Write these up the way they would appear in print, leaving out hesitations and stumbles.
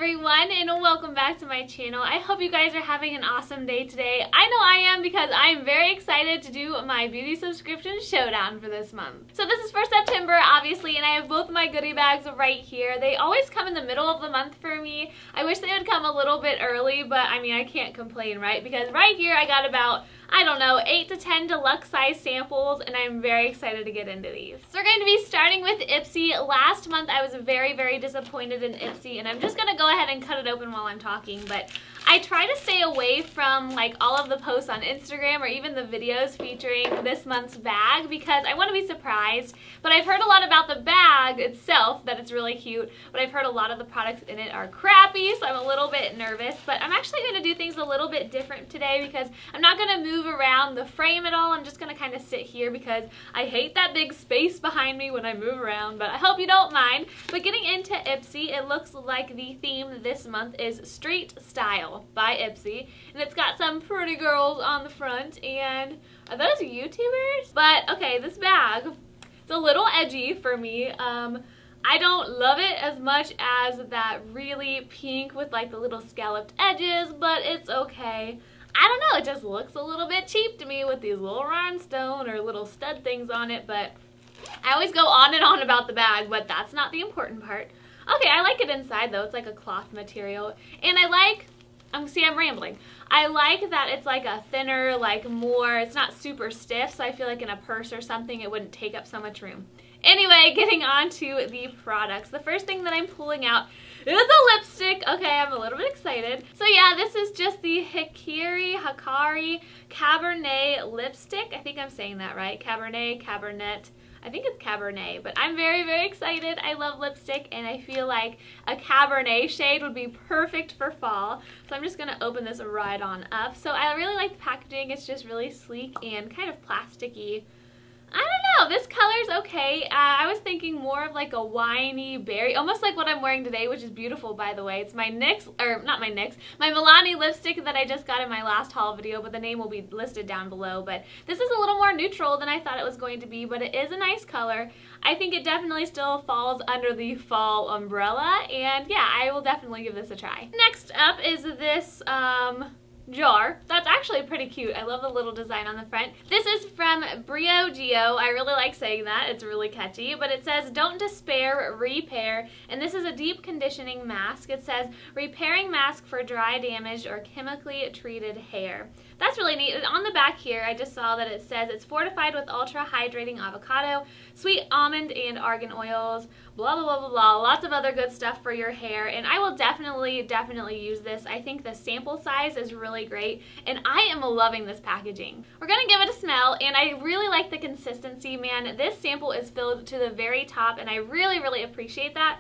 everyone, and welcome back to my channel. I hope you guys are having an awesome day today. I know I am because I'm very excited to do my beauty subscription showdown for this month. So this is for September, obviously, and I have both my goodie bags right here. They always come in the middle of the month for me. I wish they would come a little bit early, but I mean, I can't complain, right? Because right here I got about, I don't know, 8 to 10 deluxe size samples, and I'm very excited to get into these. So we're going to be starting with Ipsy. Last month I was very disappointed in Ipsy, and I'm just going to go ahead and cut it open while I'm talking, but I try to stay away from like all of the posts on Instagram or even the videos featuring this month's bag because I want to be surprised. But I've heard a lot about the bag itself, that it's really cute, but I've heard a lot of the products in it are crappy, so I'm a little bit nervous. But I'm actually going to do things a little bit different today because I'm not going to move around the frame at all. I'm just going to kind of sit here because I hate that big space behind me when I move around, but I hope you don't mind. But getting into Ipsy, it looks like the theme this month is Street Style by Ipsy, and it's got some pretty girls on the front, and are those YouTubers? But okay, this bag, it's a little edgy for me. I don't love it as much as that really pink with like the little scalloped edges, but it's okay. I don't know, it just looks a little bit cheap to me with these little rhinestone or little stud things on it, but I always go on and on about the bag, but that's not the important part. Okay, I like it inside though. It's like a cloth material, and I like, see, I'm rambling. I like that it's like a thinner, like more, it's not super stiff, so I feel like in a purse or something it wouldn't take up so much room. Anyway, getting on to the products. The first thing that I'm pulling out is a lipstick. Okay, I'm a little bit excited. So yeah, this is just the Hikari Cabernet lipstick. I think I'm saying that right. Cabernet. I think it's Cabernet, but I'm very excited. I love lipstick, and I feel like a Cabernet shade would be perfect for fall. So I'm just going to open this right on up. So I really like the packaging. It's just really sleek and kind of plasticky. I don't know, this color's okay. I was thinking more of like a winey berry, almost like what I'm wearing today, which is beautiful, by the way. It's my my Milani lipstick that I just got in my last haul video, but the name will be listed down below. But this is a little more neutral than I thought it was going to be, but it is a nice color. I think it definitely still falls under the fall umbrella, and yeah, I will definitely give this a try. Next up is this, jar. That's actually pretty cute. I love the little design on the front. This is from Briogeo. I really like saying that. It's really catchy. But it says, don't despair, repair. And this is a deep conditioning mask. It says, repairing mask for dry, damaged, or chemically treated hair. That's really neat. And on the back here, I just saw that it says it's fortified with ultra hydrating avocado, sweet almond and argan oils, blah blah blah. Lots of other good stuff for your hair, and I will definitely use this. I think the sample size is really great, and I am loving this packaging. We're gonna give it a smell, and I really like the consistency, man. This sample is filled to the very top, and I really appreciate that.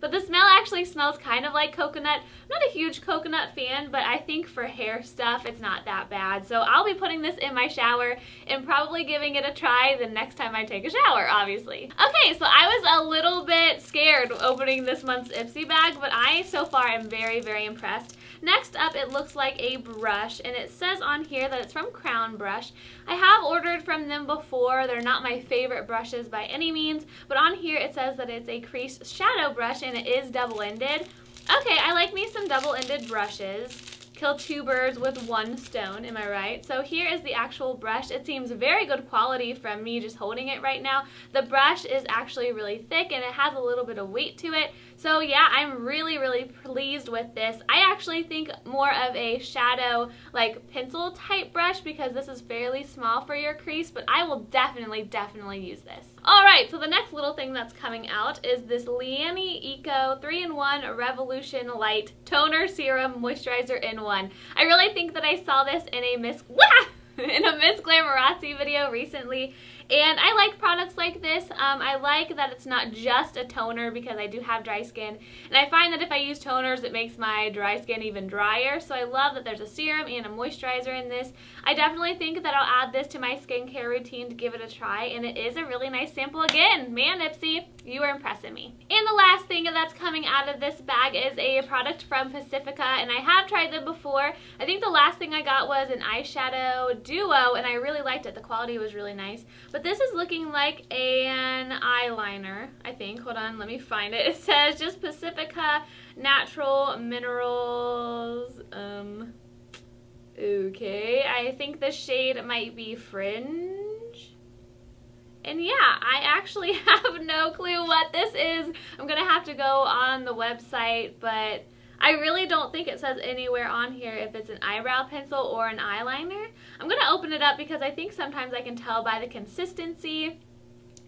But the smell actually smells kind of like coconut. I'm not a huge coconut fan, but I think for hair stuff, it's not that bad. So I'll be putting this in my shower and probably giving it a try the next time I take a shower, obviously. Okay, so I was a little bit scared opening this month's Ipsy bag, but I, so far, am very impressed. Next up, it looks like a brush, and it says on here that it's from Crown Brush. I have ordered from them before. They're not my favorite brushes by any means, but on here it says that it's a Crease shadow brush, and it is double-ended. Okay, I like me some double-ended brushes. Kill two birds with one stone, am I right? So here is the actual brush. It seems very good quality from me just holding it right now. The brush is actually really thick, and it has a little bit of weight to it. So yeah, I'm really pleased with this. I actually think more of a shadow, like pencil type brush, because this is fairly small for your crease, but I will definitely use this. Alright, so the next little thing that's coming out is this Liani Eco 3-in-1 Revolution Light Toner Serum Moisturizer in One. I really think that I saw this in a Miss Glamorazzi video recently, and I like products like this. I like that it's not just a toner because I do have dry skin, and I find that if I use toners it makes my dry skin even drier, so I love that there's a serum and a moisturizer in this. I definitely think that I'll add this to my skincare routine to give it a try, and it is a really nice sample again. Man, Ipsy, you are impressing me. And the last thing that's coming out of this bag is a product from Pacifica, and I have tried them before. I think the last thing I got was an eyeshadow duo, and I really liked it. The quality was really nice. But this is looking like an eyeliner, I think. Hold on, let me find it. It says just Pacifica Natural Minerals. Okay, I think the shade might be Fringe. And yeah, I actually have no clue what this is. I'm gonna have to go on the website, but I really don't think it says anywhere on here if it's an eyebrow pencil or an eyeliner. I'm gonna open it up because I think sometimes I can tell by the consistency.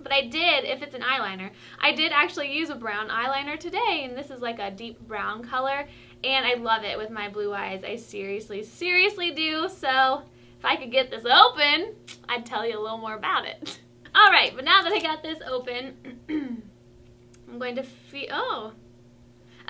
But I did, if it's an eyeliner, I did actually use a brown eyeliner today, and this is like a deep brown color, and I love it with my blue eyes. I seriously, seriously do. So if I could get this open, I'd tell you a little more about it. All right, but now that I got this open, I'm going to feel,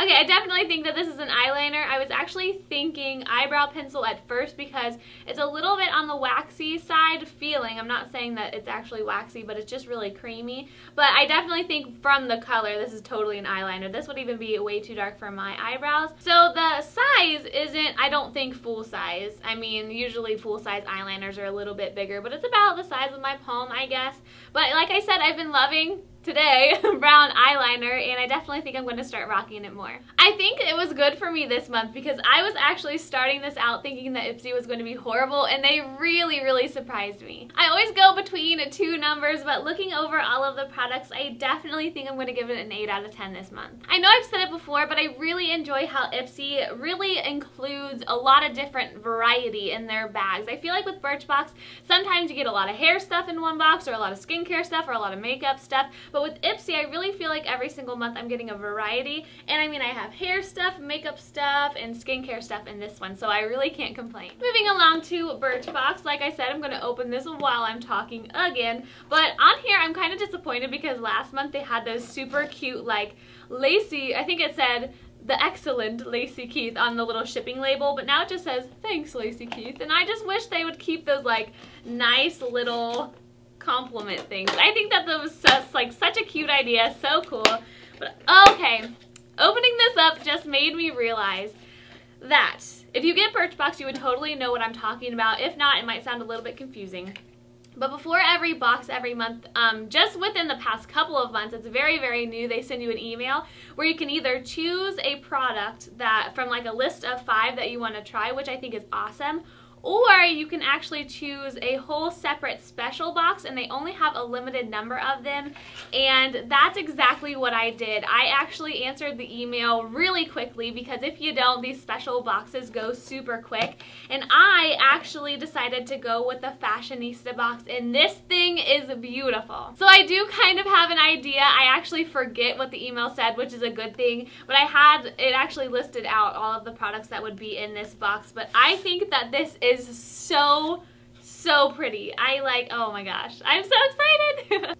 okay, I definitely think that this is an eyeliner. I was actually thinking eyebrow pencil at first because it's a little bit on the waxy side feeling. I'm not saying that it's actually waxy, but it's just really creamy. But I definitely think from the color, this is totally an eyeliner. This would even be way too dark for my eyebrows. So the size isn't, I don't think, full size. I mean, usually full size eyeliners are a little bit bigger, but it's about the size of my palm, I guess. But like I said, I've been loving today brown eyeliner, and I definitely think I'm going to start rocking it more. I think it was good for me this month because I was actually starting this out thinking that Ipsy was going to be horrible, and they really, really surprised me. I always go between two numbers, but looking over all of the products, I definitely think I'm going to give it an 8 out of 10 this month. I know I've said it before, but I really enjoy how Ipsy really includes a lot of different variety in their bags. I feel like with Birchbox, sometimes you get a lot of hair stuff in one box, or a lot of skincare stuff, or a lot of makeup stuff. But with Ipsy, I really feel like every single month I'm getting a variety. And I mean, I have hair stuff, makeup stuff, and skincare stuff in this one, so I really can't complain. Moving along to Birchbox, like I said, I'm going to open this while I'm talking again. But on here, I'm kind of disappointed because last month they had those super cute, like, Lacey, I think it said, the excellent Lacey Keith on the little shipping label, but now it just says, thanks Lacey Keith. And I just wish they would keep those, like, nice little compliment things. I think that was just like such a cute idea, so cool. But okay, opening this up just made me realize that if you get Birchbox, you would totally know what I'm talking about. If not, it might sound a little bit confusing. But before every box every month, just within the past couple of months, it's very, very new, they send you an email where you can either choose a product that from like a list of 5 that you want to try, which I think is awesome, or you can actually choose a whole separate special box, and they only have a limited number of them, and that's exactly what I did. I actually answered the email really quickly because if you don't, these special boxes go super quick, and I actually decided to go with the Fashionista box, and this thing is beautiful. So I do kind of have an idea. I actually forget what the email said, which is a good thing, but I had it actually listed out all of the products that would be in this box, but I think that this is so pretty. I like, oh my gosh, I'm so excited.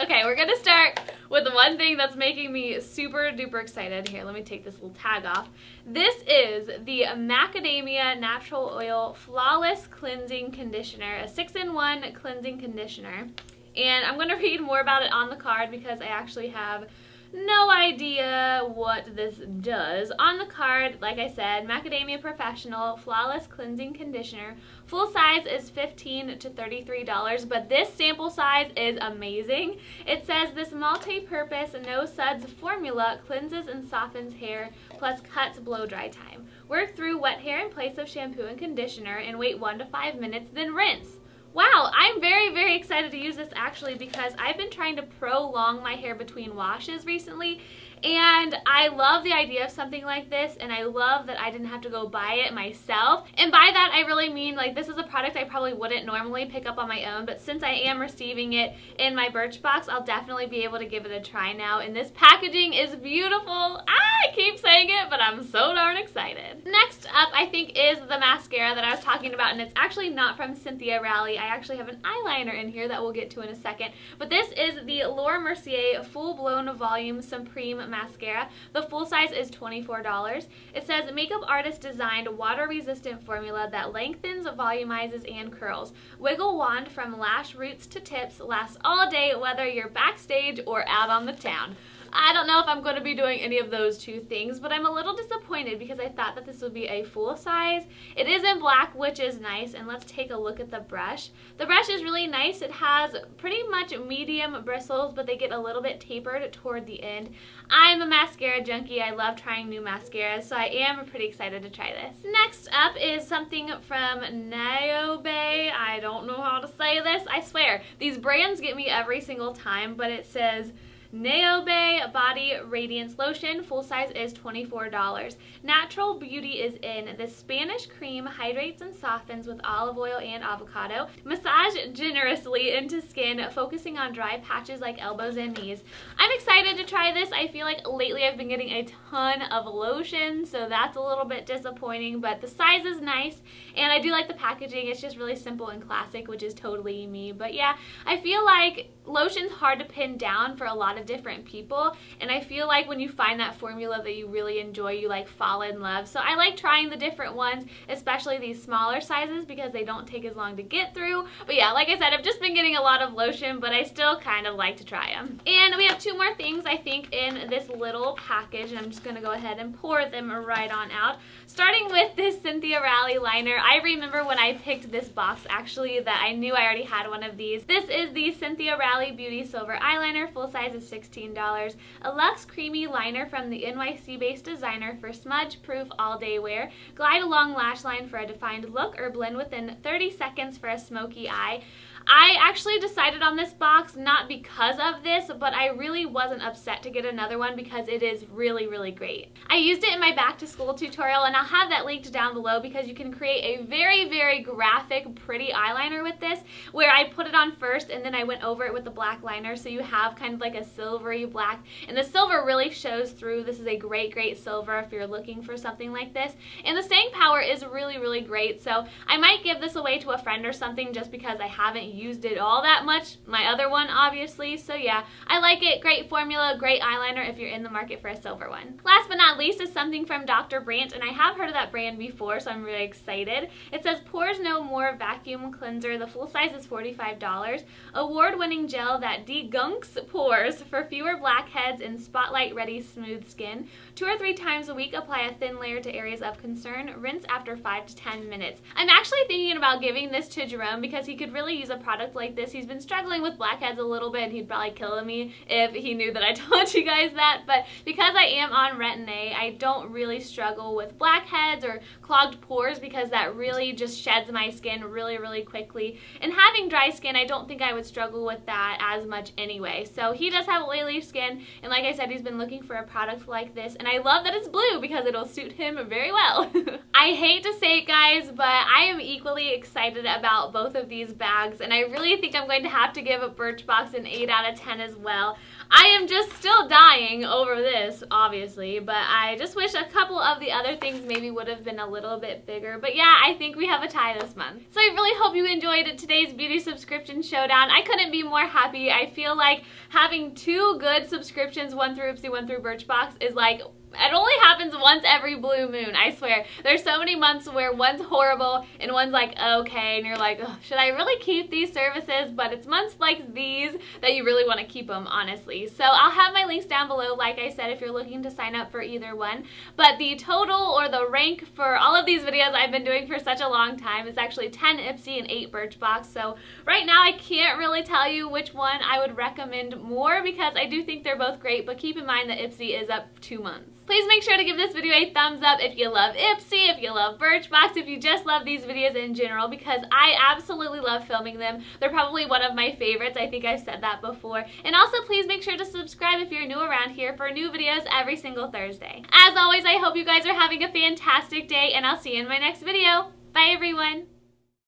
Okay, we're gonna start with the one thing that's making me super duper excited. Here, let me take this little tag off. This is the Macadamia Natural Oil Flawless Cleansing Conditioner, a 6-in-1 cleansing conditioner. And I'm gonna read more about it on the card because I actually have no idea what this does. On the card, like I said, Macadamia Professional Flawless Cleansing Conditioner. Full size is $15 to $33, but this sample size is amazing. It says this multi-purpose no suds formula cleanses and softens hair plus cuts blow dry time. Work through wet hair in place of shampoo and conditioner and wait 1 to 5 minutes, then rinse. Wow, I'm very, very excited to use this actually because I've been trying to prolong my hair between washes recently, and I love the idea of something like this, and I love that I didn't have to go buy it myself. And by that I really mean like this is a product I probably wouldn't normally pick up on my own, but since I am receiving it in my Birchbox, I'll definitely be able to give it a try now. And this packaging is beautiful. I keep saying it, but I'm so darn excited. Next up, I think, is the mascara that I was talking about, and it's actually not from Cynthia Rowley. I actually have an eyeliner in here that we'll get to in a second, but this is the Mercier Full Blown Volume Supreme Mascara. The full size is $24. It says makeup artist designed water resistant formula that lengthens, volumizes, and curls. Wiggle wand from lash roots to tips, lasts all day whether you're backstage or out on the town. I don't know if I'm going to be doing any of those two things, but I'm a little disappointed because I thought that this would be a full size. It is in black, which is nice, and let's take a look at the brush. The brush is really nice. It has pretty much medium bristles, but they get a little bit tapered toward the end. I'm a mascara junkie. I love trying new mascaras, so I am pretty excited to try this. Next up is something from Naobay. I don't know how to say this. I swear, these brands get me every single time, but it says Naobay Body Radiance Lotion. Full size is $24. Natural Beauty is in. The Spanish cream hydrates and softens with olive oil and avocado. Massage generously into skin, focusing on dry patches like elbows and knees. I'm excited to try this. I feel like lately I've been getting a ton of lotion, so that's a little bit disappointing, but the size is nice, and I do like the packaging. It's just really simple and classic, which is totally me. But yeah, I feel like lotion's hard to pin down for a lot of different people, and I feel like when you find that formula that you really enjoy, you like fall in love. So I like trying the different ones, especially these smaller sizes, because they don't take as long to get through. But yeah, like I said, I've just been getting a lot of lotion, but I still kind of like to try them. And we have two more things, I think, in this little package, and I'm just going to go ahead and pour them right on out. Starting with this Cynthia Rowley liner. I remember when I picked this box, actually, that I knew I already had one of these. This is the Cynthia Rowley Beauty Silver Eyeliner. Full size is $16. A luxe creamy liner from the NYC-based designer for smudge-proof all-day wear. Glide along lash line for a defined look, or blend within 30 seconds for a smoky eye. I actually decided on this box not because of this, but I really wasn't upset to get another one because it is really, really great. I used it in my back to school tutorial, and I'll have that linked down below because you can create a very, very graphic, pretty eyeliner with this, where I put it on first and then I went over it with the black liner, so you have kind of like a silvery black, and the silver really shows through. This is a great, great silver if you're looking for something like this, and the staying power is really, really great. So I might give this away to a friend or something just because I haven't used it all that much. My other one, obviously. So yeah, I like it. Great formula, great eyeliner if you're in the market for a silver one. Last but not least is something from Dr. Brandt, and I have heard of that brand before, so I'm really excited. It says Pores No More Vacuum Cleanser. The full size is $45. Award-winning gel that degunks pores for fewer blackheads and spotlight-ready smooth skin. 2 or 3 times a week, apply a thin layer to areas of concern. Rinse after 5 to 10 minutes. I'm actually thinking about giving this to Jerome because he could really use a product like this. He's been struggling with blackheads a little bit, and he'd probably kill me if he knew that I told you guys that, but because I am on Retin-A, I don't really struggle with blackheads or clogged pores because that really just sheds my skin really, really quickly. And having dry skin, I don't think I would struggle with that as much anyway. So he does have oily skin, and like I said, he's been looking for a product like this, and I love that it's blue because it'll suit him very well. I hate to say it, guys, but I am equally excited about both of these bags, and I really think I'm going to have to give a Birchbox an 8 out of 10 as well. I am just still dying over this, obviously, but I just wish a couple of the other things maybe would have been a little bit bigger. But yeah, I think we have a tie this month. So I really hope you enjoyed today's beauty subscription showdown. I couldn't be more happy. I feel like having 2 good subscriptions, one through Ipsy, one through Birchbox, is like, it only happens once every blue moon, I swear. There's so many months where one's horrible and one's like okay, and you're like, oh, should I really keep these services? But it's months like these that you really want to keep them, honestly. So I'll have my links down below, like I said, if you're looking to sign up for either one. But the total or the rank for all of these videos I've been doing for such a long time is actually 10 Ipsy and 8 Birchbox. So right now I can't really tell you which one I would recommend more because I do think they're both great, but keep in mind that Ipsy is up 2 months. Please make sure to give this video a thumbs up if you love Ipsy, if you love Birchbox, if you just love these videos in general, because I absolutely love filming them. They're probably one of my favorites. I think I've said that before. And also, please make sure to subscribe if you're new around here for new videos every single Thursday. As always, I hope you guys are having a fantastic day, and I'll see you in my next video. Bye, everyone.